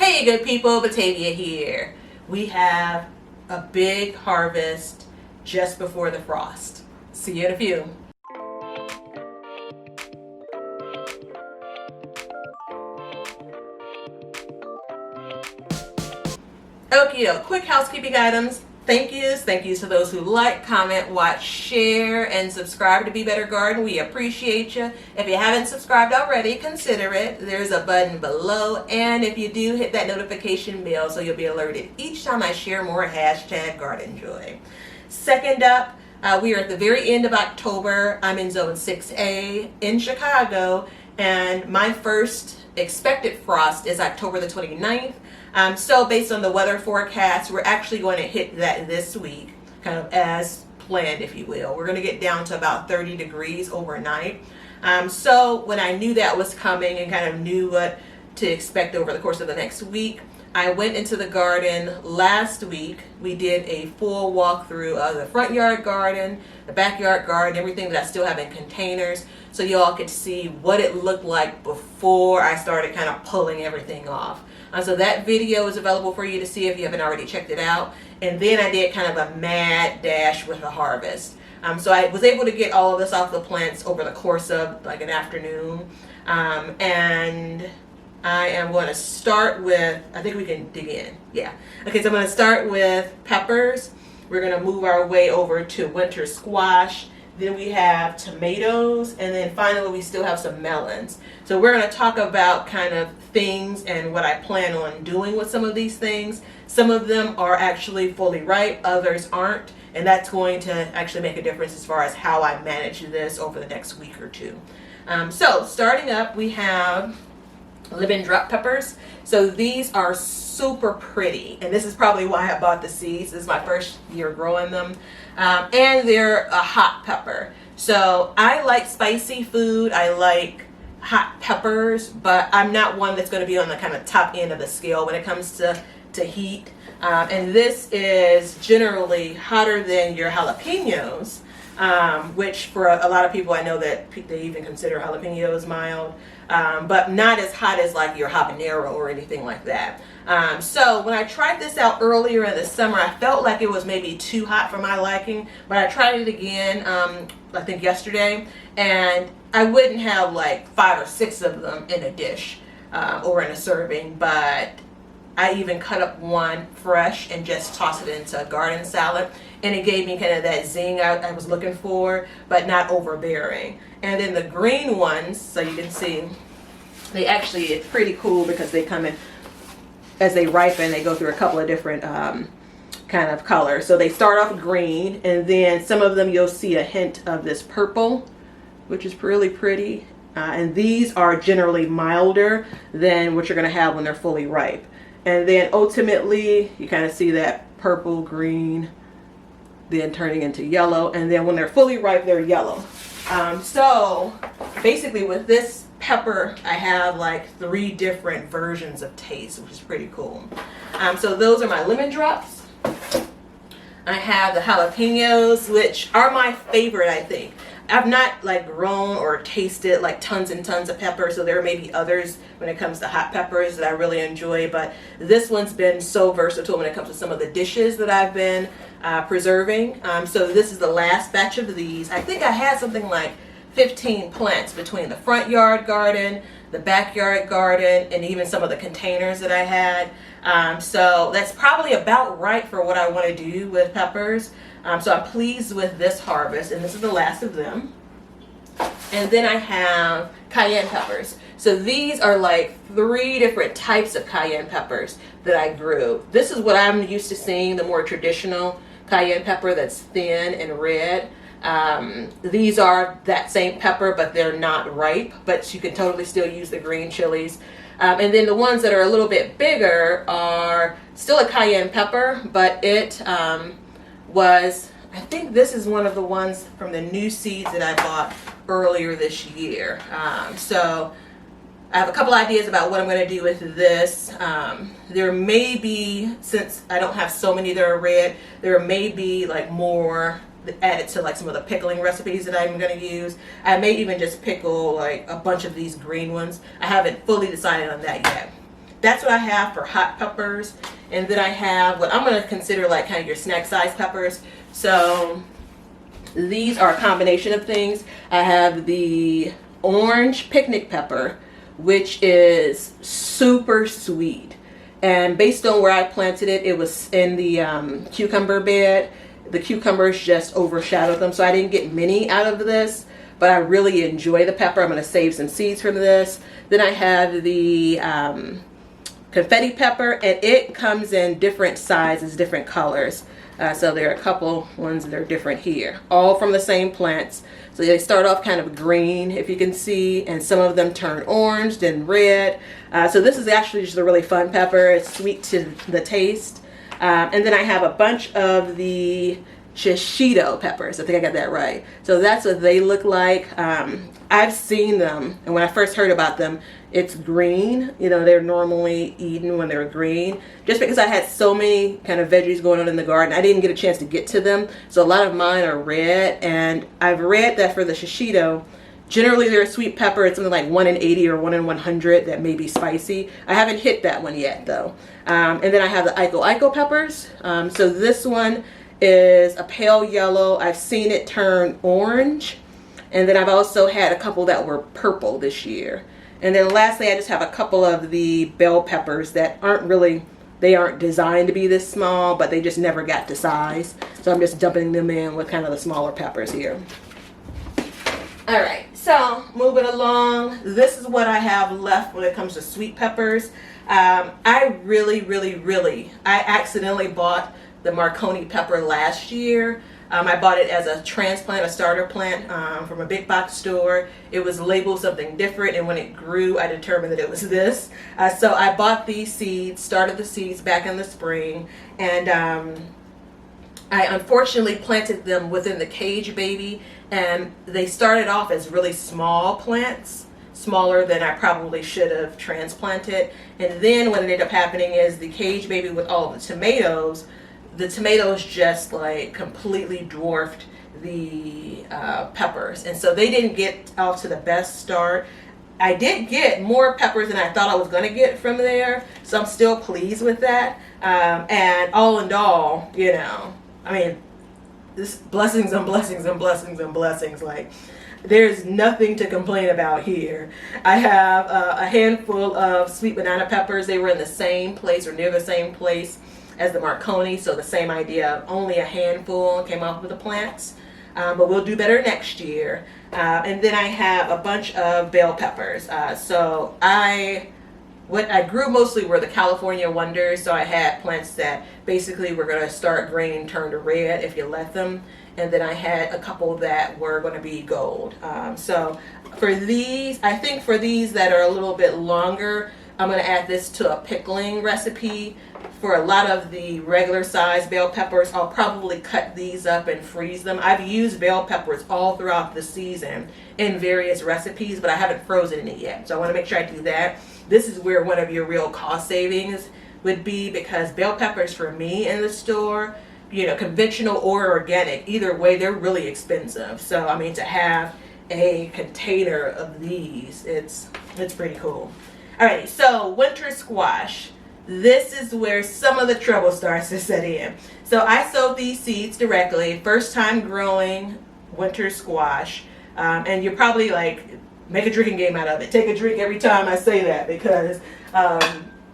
Hey good people, Batavia here. We have a big harvest just before the frost. See you in a few. Okay, quick housekeeping items. Thank yous to those who like, comment, watch, share, and subscribe to Be Better Garden. We appreciate you. If you haven't subscribed already, consider it. There's a button below, and if you do, hit that notification bell so you'll be alerted each time I share more #GardenJoy. Second up, we are at the very end of October. I'm in Zone 6A in Chicago, and my first expected frost is October the 29th. So based on the weather forecast, we're actually going to hit that this week, kind of as planned, if you will. We're going to get down to about 30 degrees overnight. So when I knew that was coming and kind of knew what to expect over the course of the next week, I went into the garden last week. We did a full walkthrough of the front yard garden, the backyard garden, everything that I still have in containers, so y'all could see what it looked like before I started kind of pulling everything off. So that video is available for you to see if you haven't already checked it out. And then I did kind of a mad dash with the harvest. So I was able to get all of this off the plants over the course of like an afternoon. And I am going to start with, I think we can dig in. Yeah. Okay, so I'm going to start with peppers. We're going to move our way over to winter squash. Then we have tomatoes, and then finally we still have some melons. So we're going to talk about kind of things and what I plan on doing with some of these things. Some of them are actually fully ripe, others aren't, and that's going to actually make a difference as far as how I manage this over the next week or two. So starting up, we have lemon drop peppers. So these are super pretty, and this is probably why I bought the seeds. This is my first year growing them. And they're a hot pepper. So I like spicy food. I like hot peppers, but I'm not one that's going to be on the kind of top end of the scale when it comes to heat. And this is generally hotter than your jalapenos, which for a lot of people, I know that they even consider jalapenos mild, but not as hot as like your habanero or anything like that. So when I tried this out earlier in the summer, I felt like it was maybe too hot for my liking, but I tried it again, I think yesterday, and I wouldn't have like 5 or 6 of them in a dish or in a serving, but I even cut up one fresh and just tossed it into a garden salad, and it gave me kind of that zing I was looking for, but not overbearing. And then the green ones, so you can see, they actually, it's pretty cool because they come in, as they ripen, they go through a couple of different kind of colors. So they start off green, and then some of them you'll see a hint of this purple, which is really pretty. And these are generally milder than what you're going to have when they're fully ripe. And then ultimately, you kind of see that purple, green, then turning into yellow. And then when they're fully ripe, they're yellow. So basically with this pepper, I have like 3 different versions of taste, which is pretty cool. So those are my lemon drops. I have the jalapenos, which are my favorite, I think. I've not like grown or tasted like tons and tons of pepper, so there may be others when it comes to hot peppers that I really enjoy, but this one's been so versatile when it comes to some of the dishes that I've been preserving. So this is the last batch of these. I think I had something like 15 plants between the front yard garden, the backyard garden, and even some of the containers that I had. So that's probably about right for what I want to do with peppers. So I'm pleased with this harvest, and this is the last of them. And then I have cayenne peppers. So these are like 3 different types of cayenne peppers that I grew. This is what I'm used to seeing, the more traditional cayenne pepper that's thin and red. These are that same pepper, but they're not ripe, but you can totally still use the green chilies. And then the ones that are a little bit bigger are still a cayenne pepper, but it was, I think this is one of the ones from the new seeds that I bought earlier this year. So I have a couple ideas about what I'm going to do with this. There may be, since I don't have so many that are red, there may be like more added to like some of the pickling recipes that I'm going to use. I may even just pickle like a bunch of these green ones. I haven't fully decided on that yet. that's what I have for hot peppers. And then I have what I'm going to consider like kind of your snack size peppers. So these are a combination of things. I have the orange picnic pepper, which is super sweet. And based on where I planted it, it was in the cucumber bed. The cucumbers just overshadowed them, so I didn't get many out of this, but I really enjoy the pepper. I'm going to save some seeds from this. Then I have the confetti pepper, and it comes in different sizes, different colors. So there are a couple ones that are different here, all from the same plants. So they start off kind of green, if you can see, and some of them turn orange, then red. So this is actually just a really fun pepper. It's sweet to the taste. And then I have a bunch of the shishito peppers. I think I got that right. So that's what they look like. I've seen them, and when I first heard about them, it's green. You know, they're normally eaten when they're green. Just because I had so many kind of veggies going on in the garden, I didn't get a chance to get to them. So a lot of mine are red, and I've read that for the shishito, generally they're a sweet pepper. It's something like 1 in 80 or 1 in 100 that may be spicy. I haven't hit that one yet though. And then I have the Iko peppers. So this one is a pale yellow. I've seen it turn orange. And then I've also had a couple that were purple this year. And then lastly, I just have a couple of the bell peppers that they aren't designed to be this small, but they just never got to size. So I'm just dumping them in with kind of the smaller peppers here. All right, so moving along, this is what I have left when it comes to sweet peppers. I accidentally bought the Marconi pepper last year. I bought it as a transplant, a starter plant from a big box store. It was labeled something different, and when it grew, I determined that it was this. So I bought these seeds, started the seeds back in the spring, and I unfortunately planted them within the cage baby, and they started off as really small plants, smaller than I probably should have transplanted. And then what ended up happening is the cage baby with all the tomatoes just like completely dwarfed the peppers, and so they didn't get off to the best start. I did get more peppers than I thought I was going to get from there, so I'm still pleased with that. And all in all, you know, I mean, this blessings and blessings and blessings and blessings. Like, there's nothing to complain about here. I have a handful of sweet banana peppers. They were in the same place or near the same place as the Marconi, so the same idea of only a handful came off of the plants. But we'll do better next year. And then I have a bunch of bell peppers. What I grew mostly were the California Wonders, so I had plants that basically were going to start green, turn to red if you let them. And then I had a couple that were going to be gold. So for these, I think for these that are a little bit longer, I'm going to add this to a pickling recipe. For a lot of the regular size bell peppers, I'll probably cut these up and freeze them. I've used bell peppers all throughout the season in various recipes, but I haven't frozen it yet. So I want to make sure I do that. This is where one of your real cost savings would be, because bell peppers for me in the store, you know, conventional or organic, either way, they're really expensive. So I mean, to have a container of these, it's pretty cool. All right, so winter squash. This is where some of the trouble starts to set in. So I sowed these seeds directly, first time growing winter squash. And you're probably like, make a drinking game out of it. Take a drink every time I say that, because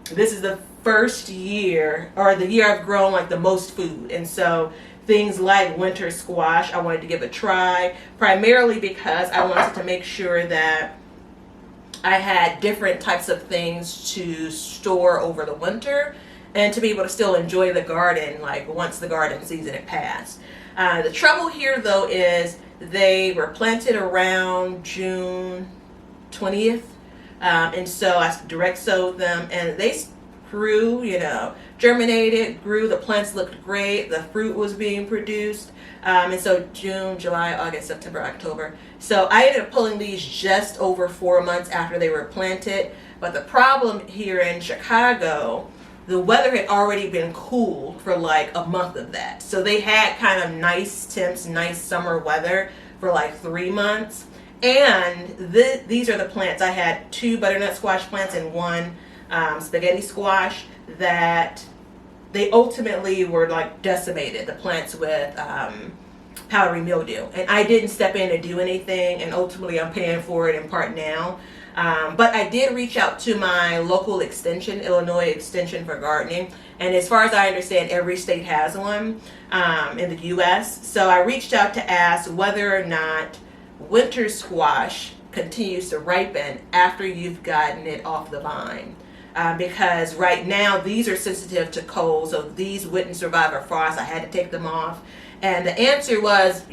this is the first year, or the year I've grown like the most food. And so things like winter squash, I wanted to give a try, primarily because I wanted to make sure that I had different types of things to store over the winter and to be able to still enjoy the garden like once the garden season had passed. The trouble here though is they were planted around June 20th, and so I direct sowed them, and they grew, you know, germinated, grew, the plants looked great, the fruit was being produced. And so June, July, August, September, October. So I ended up pulling these just over 4 months after they were planted. But the problem here in Chicago, the weather had already been cool for like a month of that. So they had kind of nice temps, nice summer weather for like 3 months. And these are the plants. I had 2 butternut squash plants and 1 spaghetti squash, that they ultimately were like decimated, the plants, with powdery mildew. And I didn't step in to do anything, and ultimately I'm paying for it in part now. But I did reach out to my local extension, Illinois Extension for Gardening, and as far as I understand, every state has one in the U.S. So I reached out to ask whether or not winter squash continues to ripen after you've gotten it off the vine. Because right now these are sensitive to cold, so these wouldn't survive a frost. I had to take them off. And the answer was,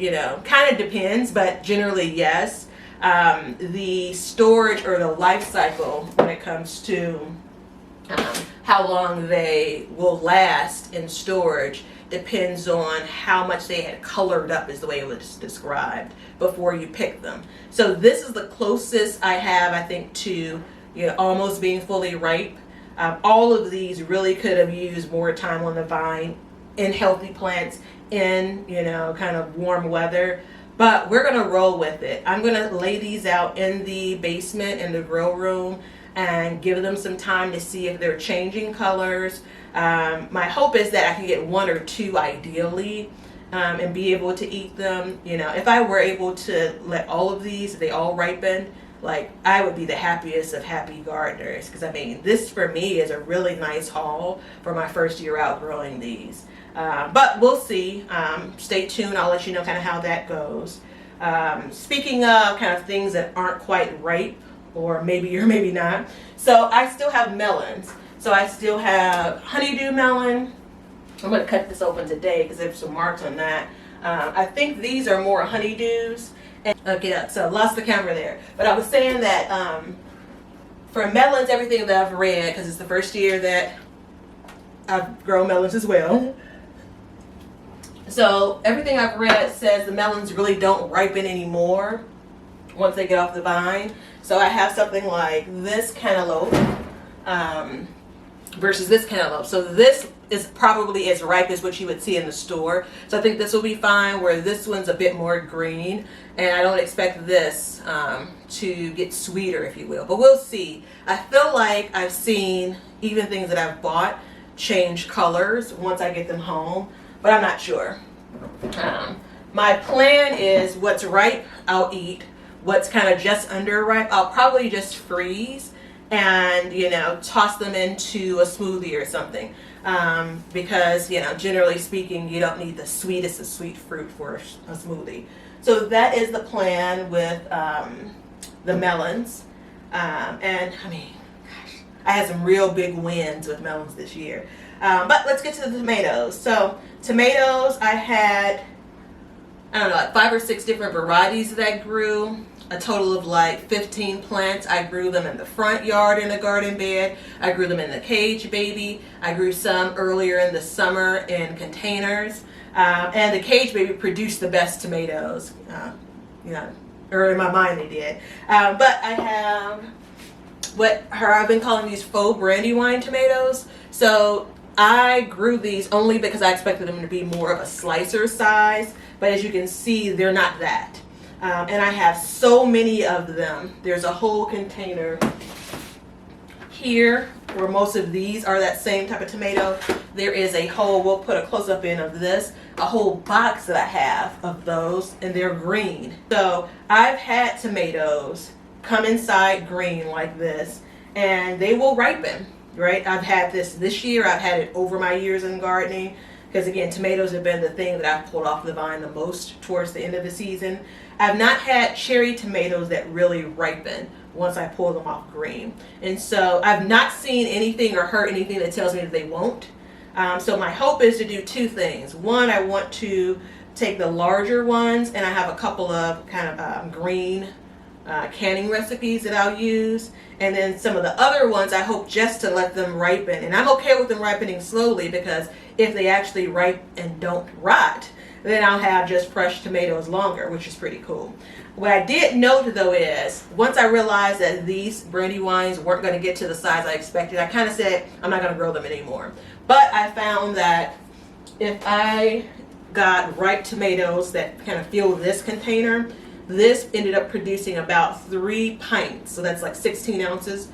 kind of depends, but generally yes. The storage or the life cycle when it comes to how long they will last in storage depends on how much they had colored up, is the way it was described, before you pick them. So this is the closest I have, I think, to almost being fully ripe. All of these really could have used more time on the vine in healthy plants in kind of warm weather, but we're gonna roll with it. I'm gonna lay these out in the basement, in the grow room, and give them some time to see if they're changing colors. My hope is that I can get one or two ideally, and be able to eat them. If I were able to let all of these, they all ripen, like, I would be the happiest of happy gardeners, because I mean, this for me is a really nice haul for my first year out growing these. But we'll see. Stay tuned. I'll let you know kind of how that goes. Speaking of kind of things that aren't quite ripe, or maybe not. So I still have melons. So I still have honeydew melon. I'm going to cut this open today because there's some marks on that. I think these are more honeydews. And, okay, so I lost the camera there. But I was saying that for melons, everything that I've read, because it's the first year that I've grown melons as well. So everything I've read says the melons really don't ripen anymore once they get off the vine. So I have something like this cantaloupe versus this cantaloupe. So this is probably as ripe as what you would see in the store. So I think this will be fine, where this one's a bit more green. And I don't expect this to get sweeter, if you will. But we'll see. I feel like I've seen even things that I've bought change colors once I get them home, but I'm not sure. My plan is what's ripe, I'll eat. What's kind of just under ripe, I'll probably just freeze and, toss them into a smoothie or something. Because, generally speaking, you don't need the sweetest of sweet fruit for a smoothie. So that is the plan with the melons. And I mean, gosh, I had some real big wins with melons this year. But let's get to the tomatoes. So tomatoes, I had, I don't know, like 5 or 6 different varieties that I grew. A total of like 15 plants. I grew them in the front yard in a garden bed. I grew them in the cage baby. I grew some earlier in the summer in containers. And the cage baby produced the best tomatoes. Or in my mind they did. But I have I've been calling these faux brandywine tomatoes. So I grew these only because I expected them to be more of a slicer size. But as you can see, they're not that. And I have so many of them. There's a whole container here where most of these are that same type of tomato. There is a whole, we'll put a close-up in of this, a whole box that I have of those, and they're green. So I've had tomatoes come inside green like this, and they will ripen, right? I've had this year. I've had it over my years in gardening, because again, tomatoes have been the thing that I've pulled off the vine the most towards the end of the season. I've not had cherry tomatoes that really ripen once I pull them off green. And so I've not seen anything or heard anything that tells me that they won't. So my hope is to do 2 things. One, I want to take the larger ones, and I have a couple of kind of green canning recipes that I'll use. And then some of the other ones, I hope just to let them ripen. And I'm okay with them ripening slowly, because if they actually ripe and don't rot, then I'll have just fresh tomatoes longer, which is pretty cool. What I did note though is, once I realized that these brandywines weren't going to get to the size I expected, I kind of said, I'm not going to grow them anymore. But I found that if I got ripe tomatoes that kind of fill this container, this ended up producing about 3 pints. So that's like 16 ounces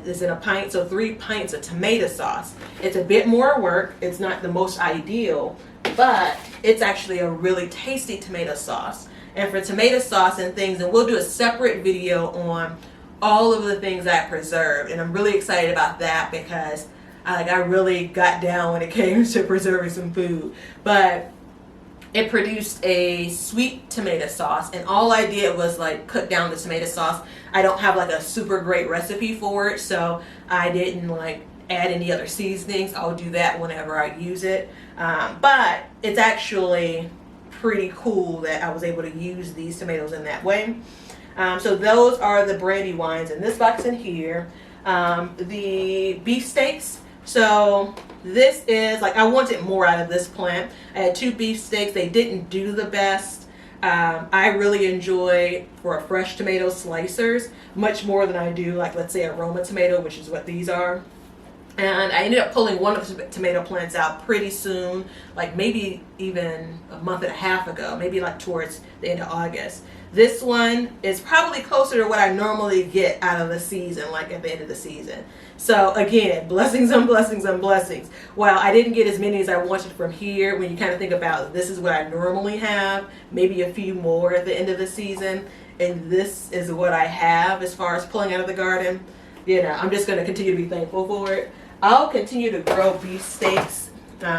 is in a pint, so 3 pints of tomato sauce. It's a bit more work. It's not the most ideal, but it's actually a really tasty tomato sauce. And for tomato sauce and things, and we'll do a separate video on all of the things I preserved, and I'm really excited about that because I really got down when it came to preserving some food. But it produced a sweet tomato sauce, and all I did was like cook down the tomato sauce. I don't have like a super great recipe for it, so I didn't like add any other seasonings. I'll do that whenever I use it. But it's actually pretty cool that I was able to use these tomatoes in that way. So those are the brandy wines in this box in here. The beefsteaks. So this is like, I wanted more out of this plant. I had 2 beefsteaks. They didn't do the best. I really enjoy, for a fresh tomato, slicers much more than I do like, let's say, aroma tomato, which is what these are. And I ended up pulling one of the tomato plants out pretty soon, like maybe even a month and a half ago, maybe like towards the end of August. This one is probably closer to what I normally get out of the season, like at the end of the season. So again, blessings on blessings on blessings. While I didn't get as many as I wanted from here, when you kind of think about this is what I normally have, maybe a few more at the end of the season, and this is what I have as far as pulling out of the garden, you know, I'm just going to continue to be thankful for it. I'll continue to grow beefsteaks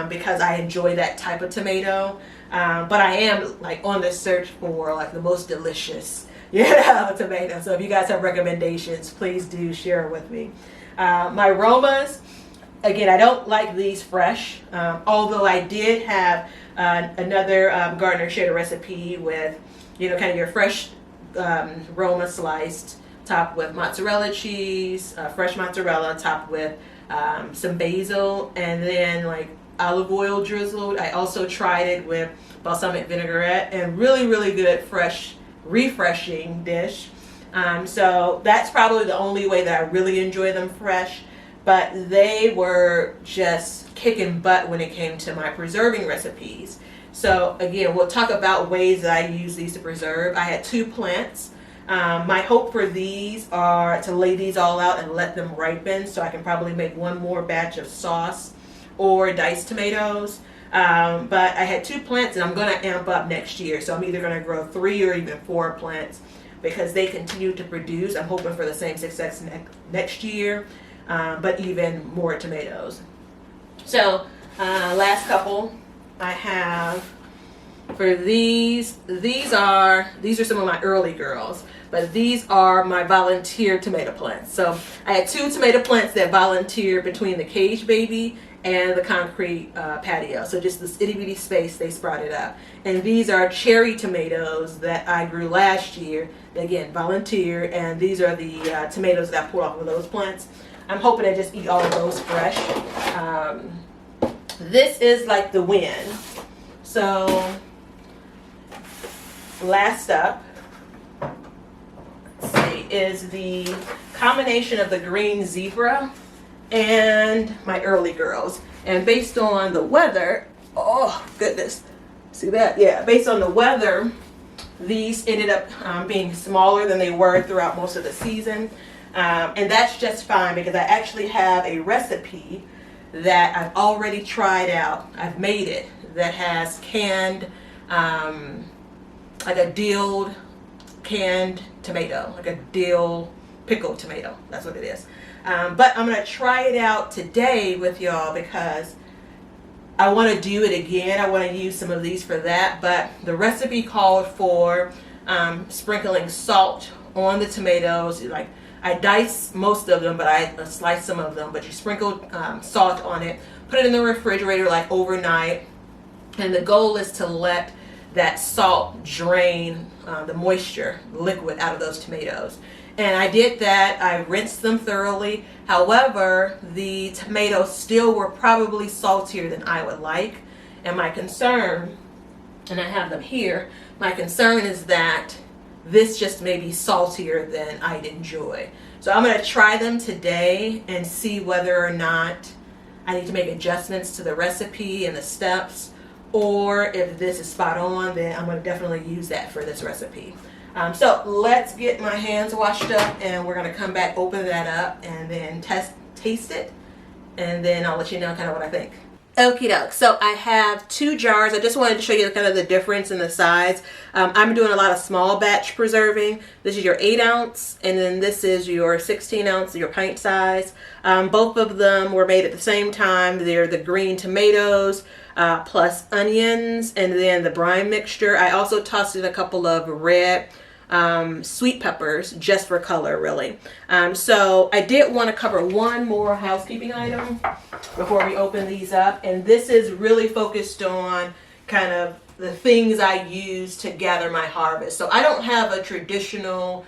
because I enjoy that type of tomato. But I am like on the search for like the most delicious, tomato. So if you guys have recommendations, please do share it with me. My aromas, again, I don't like these fresh, although I did have another gardener shared a recipe with, kind of your fresh Roma sliced, topped with mozzarella cheese, fresh mozzarella, topped with some basil, and then like olive oil drizzled. I also tried it with balsamic vinaigrette, and really, really good, fresh, refreshing dish. So that's probably the only way that I really enjoy them fresh, but they were just kicking butt when it came to my preserving recipes. So again, we'll talk about ways that I use these to preserve. I had 2 plants. My hope for these are to lay these all out and let them ripen, so I can probably make one more batch of sauce or diced tomatoes. But I had 2 plants, and I'm going to amp up next year. So I'm either going to grow 3 or even 4 plants because they continue to produce. I'm hoping for the same success next year, but even more tomatoes. So last couple I have for these are some of my early girls, but these are my volunteer tomato plants. So I had 2 tomato plants that volunteered between the cage baby and the concrete patio. So just this itty bitty space they sprouted up. And these are cherry tomatoes that I grew last year. Again, volunteer, and these are the tomatoes that I pulled off of those plants. I'm hoping to just eat all of those fresh. This is like the win. So last up, let's see, is the combination of the green zebra and my early girls. And based on the weather, oh goodness, see that? Yeah, based on the weather, these ended up being smaller than they were throughout most of the season. And that's just fine because I actually have a recipe that I've already tried out. I've made it that has canned, like a dill canned tomato, like a dill pickled tomato. That's what it is. But I'm going to try it out today with y'all because I want to do it again. I want to use some of these for that. But the recipe called for sprinkling salt on the tomatoes. Like I dice most of them, but I slice some of them. But you sprinkle salt on it, put it in the refrigerator like overnight. And the goal is to let that salt drain the moisture, liquid, out of those tomatoes. And I did that. I rinsed them thoroughly. However, the tomatoes still were probably saltier than I would like. And my concern, and I have them here, my concern is that this just may be saltier than I'd enjoy. So I'm going to try them today and see whether or not I need to make adjustments to the recipe and the steps, or if this is spot on, then I'm going to definitely use that for this recipe. So let's get my hands washed up, and we're gonna come back, open that up, and then taste it, and then I'll let you know kind of what I think. Okie doke. So I have 2 jars. I just wanted to show you kind of the difference in the size. I'm doing a lot of small batch preserving. This is your 8 ounce, and then this is your 16 ounce, your pint size. Both of them were made at the same time. They're the green tomatoes plus onions, and then the brine mixture. I also tossed in a couple of red sweet peppers just for color, really. So I did want to cover one more housekeeping item before we open these up, and this is really focused on kind of the things I use to gather my harvest. So I don't have a traditional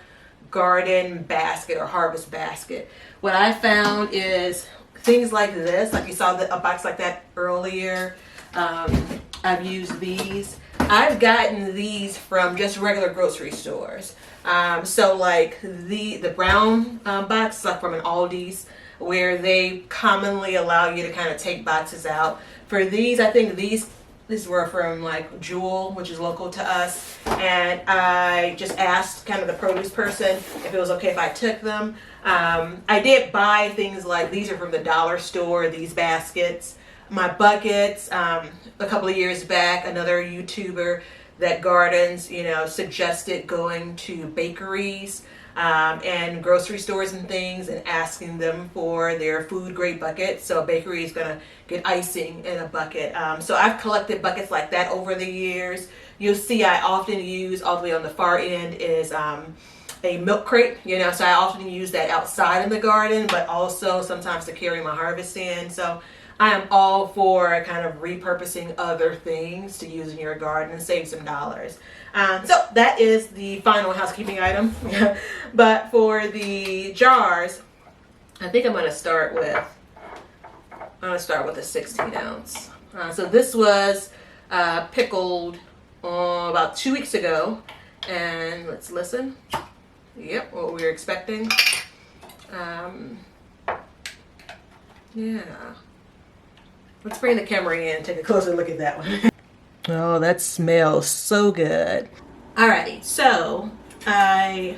garden basket or harvest basket. What I found is things like this, like you saw a box like that earlier. I've used these. I've gotten these from just regular grocery stores. So like the brown box, like from an Aldi's, where they commonly allow you to kind of take boxes out. For these, I think these were from like Jewel, which is local to us, and I just asked kind of the produce person if it was okay if I took them. I did buy things like these are from the dollar store, these baskets. My buckets, a couple of years back, another YouTuber that gardens, suggested going to bakeries and grocery stores and things and asking them for their food grade buckets. So a bakery is going to get icing in a bucket. So I've collected buckets like that over the years. You'll see I often use, all the way on the far end, is a milk crate, so I often use that outside in the garden, but also sometimes to carry my harvest in. So I am all for kind of repurposing other things to use in your garden and save some dollars. So that is the final housekeeping item. But for the jars, I think I'm going to start with a 16 ounce. So this was pickled about 2 weeks ago, and let's listen. Yep, what we were expecting. Yeah. Let's bring the camera in and take a closer look at that one. Oh, that smells so good. Alrighty, so I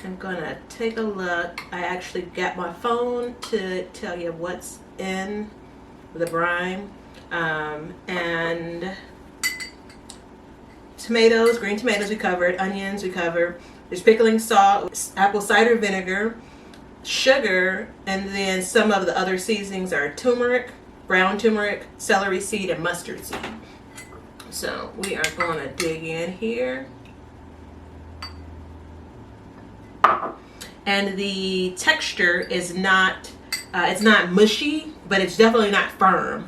am gonna take a look. I actually got my phone to tell you what's in the brine. And tomatoes, green tomatoes we covered, onions we covered. There's pickling salt, apple cider vinegar, sugar, and then some of the other seasonings are turmeric, brown turmeric, celery seed, and mustard seed. So we are going to dig in here. And the texture is not, it's not mushy, but it's definitely not firm,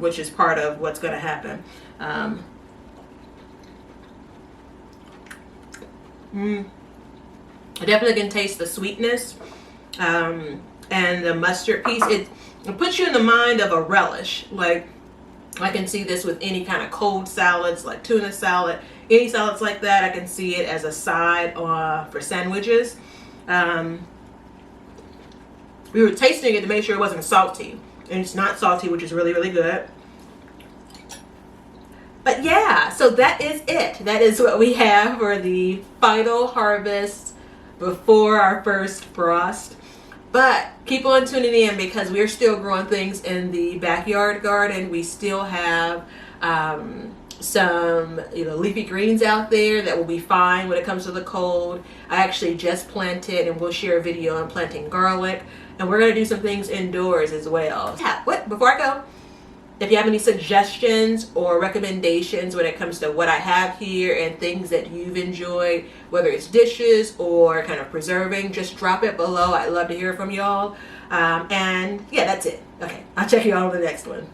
which is part of what's going to happen. I definitely can taste the sweetness and the mustard piece. It puts you in the mind of a relish. Like, I can see this with any kind of cold salads, like tuna salad, any salads like that. I can see it as a side for sandwiches. We were tasting it to make sure it wasn't salty, and it's not salty, which is really, really good. But yeah, so that is it. That is what we have for the final harvest before our first frost. But keep on tuning in, because we're still growing things in the backyard garden. We still have some leafy greens out there that will be fine when it comes to the cold. I actually just planted, and we'll share a video on planting garlic, and we're going to do some things indoors as well. Yeah, before I go, if you have any suggestions or recommendations when it comes to what I have here and things that you've enjoyed, whether it's dishes or kind of preserving, just drop it below. I'd love to hear from y'all. And yeah, that's it. Okay, I'll check you all on the next one.